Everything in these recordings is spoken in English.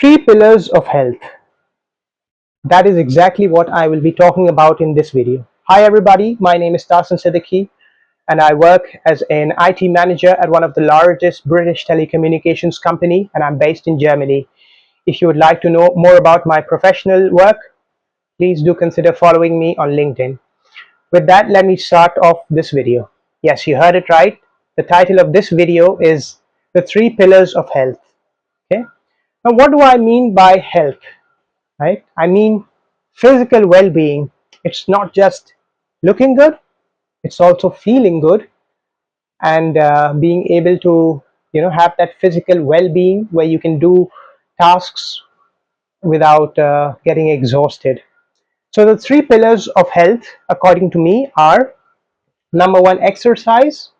Three pillars of health. That is exactly what I will be talking about in this video. Hi everybody, my name is Tasin Siddiqui and I work as an IT manager at one of the largest British telecommunications company, and I'm based in Germany. If you would like to know more about my professional work, please do consider following me on LinkedIn. With that, let me start off this video. Yes, you heard it right. The title of this video is The Three Pillars of Health. Okay. Now, what do I mean by health? Right? I mean physical well-being. It's not just looking good, it's also feeling good and being able to have that physical well-being where you can do tasks without getting exhausted. So the three pillars of health according to me are: number one, exercise.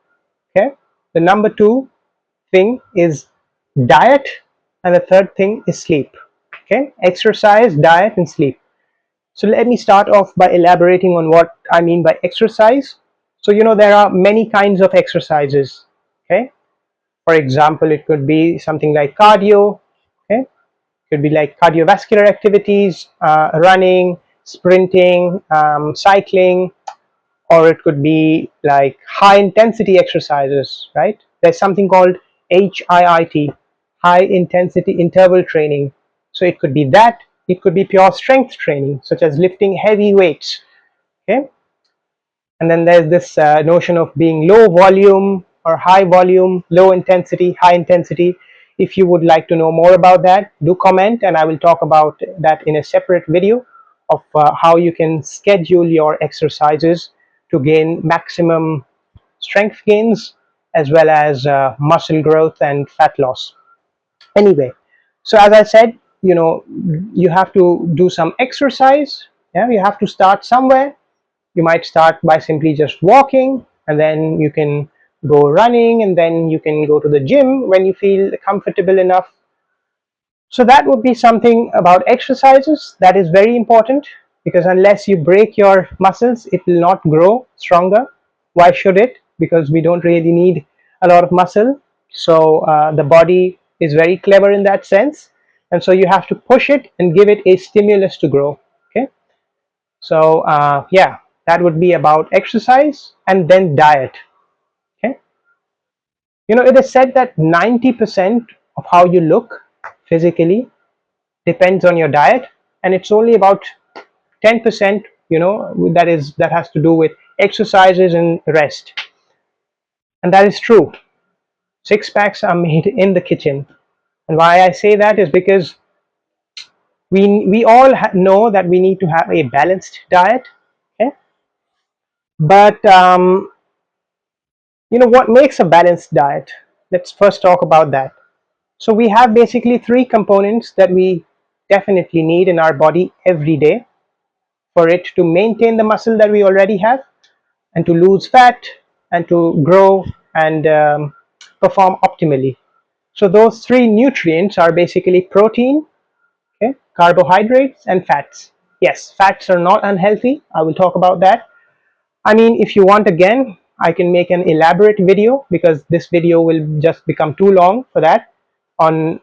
Okay. The number two thing is diet, and the third thing is sleep. Okay. Exercise, diet, and sleep. So let me start off by elaborating on what I mean by exercise. So there are many kinds of exercises. Okay. For example, it could be something like cardio. Okay. It could be like cardiovascular activities, running, sprinting, cycling, or it could be like high intensity exercises, right? There's something called HIIT, high intensity interval training. So it could be that, it could be pure strength training, such as lifting heavy weights. Okay. And then there's this notion of being low volume or high volume, low intensity, high intensity. If you would like to know more about that, do comment and I will talk about that in a separate video of how you can schedule your exercises to gain maximum strength gains as well as muscle growth and fat loss. Anyway, so as I said, you have to do some exercise. Yeah, you have to start somewhere. You might start by simply just walking, and then you can go running, and then you can go to the gym when you feel comfortable enough. So that would be something about exercises that is very important, because unless you break your muscles, it will not grow stronger. Why should it? Because we don't really need a lot of muscle. So the body is very clever in that sense. And so you have to push it and give it a stimulus to grow. Okay. So yeah, that would be about exercise. And then diet. Okay. It is said that 90% of how you look physically depends on your diet, and it's only about 10% that has to do with exercises and rest. And that is true. Six packs are made in the kitchen. And why I say that is because we all know that we need to have a balanced diet. Okay. But what makes a balanced diet? Let's first talk about that. So we have basically three components that we definitely need in our body every day for it to maintain the muscle that we already have, and to lose fat, and to grow and perform optimally. So those three nutrients are basically protein, okay, carbohydrates, and fats. Yes, fats are not unhealthy. I will talk about that. I mean, if you want, again, I can make an elaborate video, because this video will just become too long for that, on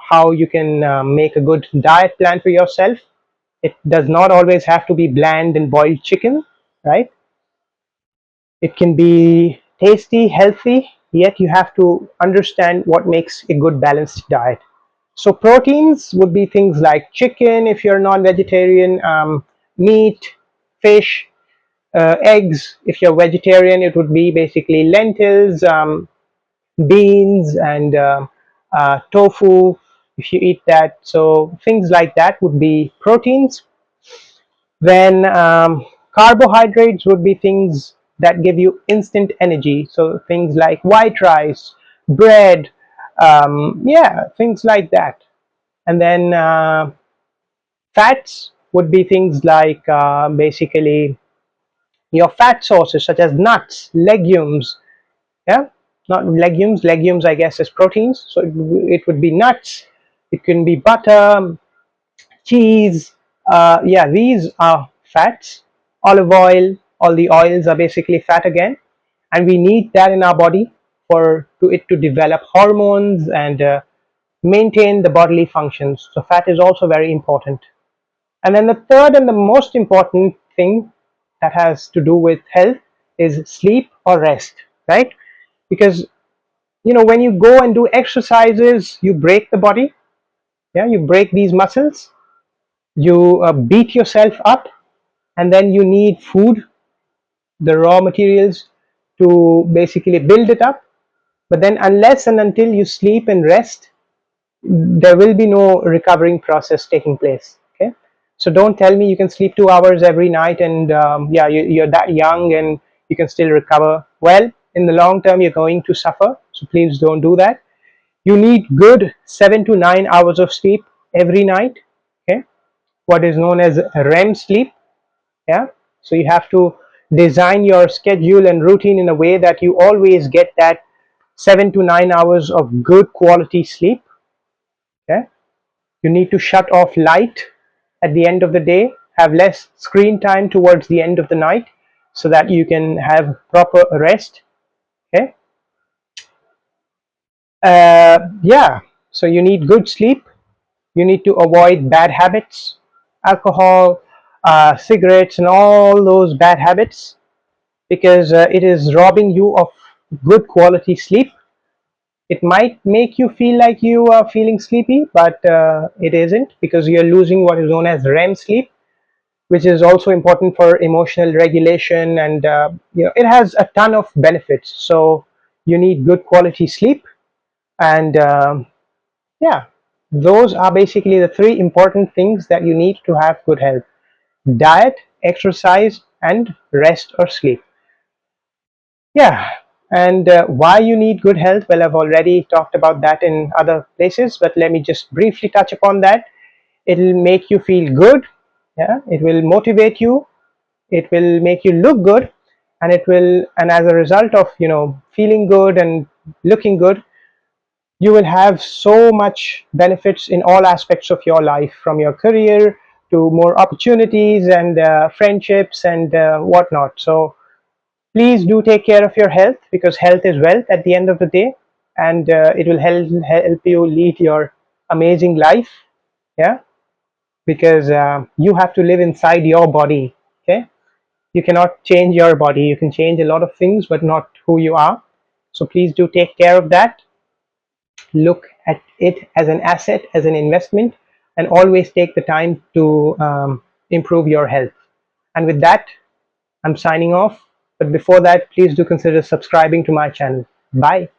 how you can make a good diet plan for yourself. It does not always have to be bland and boiled chicken, right? It can be tasty, healthy, yet you have to understand what makes a good balanced diet. So proteins would be things like chicken if you're non-vegetarian, meat, fish, eggs. If you're vegetarian, it would be basically lentils, beans, and tofu if you eat that. So things like that would be proteins. Then carbohydrates would be things that give you instant energy. So things like white rice, bread, yeah, things like that. And then fats would be things like basically your fat sources such as nuts, legumes. Yeah, not legumes. Legumes, I guess, is proteins. So it would be nuts. It can be butter, cheese. Yeah, these are fats. Olive oil, all the oils are basically fat again, and we need that in our body for it to develop hormones and maintain the bodily functions. So fat is also very important. And then the third and the most important thing that has to do with health is sleep or rest, right? Because when you go and do exercises, you break the body. Yeah, you break these muscles, you beat yourself up, and then you need food, the raw materials, to basically build it up. But then unless and until you sleep and rest, there will be no recovering process taking place. Okay, so don't tell me you can sleep 2 hours every night and yeah, you're that young and you can still recover. Well, in the long term you're going to suffer, so please don't do that. You need good 7 to 9 hours of sleep every night. Okay, what is known as REM sleep. Yeah, so you have to design your schedule and routine in a way that you always get that 7 to 9 hours of good quality sleep. Okay, you need to shut off light at the end of the day, have less screen time towards the end of the night so that you can have proper rest. Okay, yeah, so you need good sleep. You need to avoid bad habits, alcohol, cigarettes, and all those bad habits, because it is robbing you of good quality sleep. It might make you feel like you are feeling sleepy, but it isn't, because you're losing what is known as REM sleep, which is also important for emotional regulation, and it has a ton of benefits. So you need good quality sleep, and yeah, those are basically the three important things that you need to have good health: diet, exercise, and rest or sleep. Yeah, and why you need good health, well, I've already talked about that in other places, but let me just briefly touch upon that. It'll make you feel good. Yeah, it will motivate you, it will make you look good, and as a result of feeling good and looking good, you will have so much benefits in all aspects of your life, from your career to more opportunities and friendships and whatnot. So please do take care of your health, because health is wealth at the end of the day, and it will help you lead your amazing life. Yeah, because you have to live inside your body. Okay, you cannot change your body. You can change a lot of things, but not who you are. So please do take care of that. Look at it as an asset, as an investment, and always take the time to improve your health. And with that, I'm signing off. But before that, please do consider subscribing to my channel. Bye.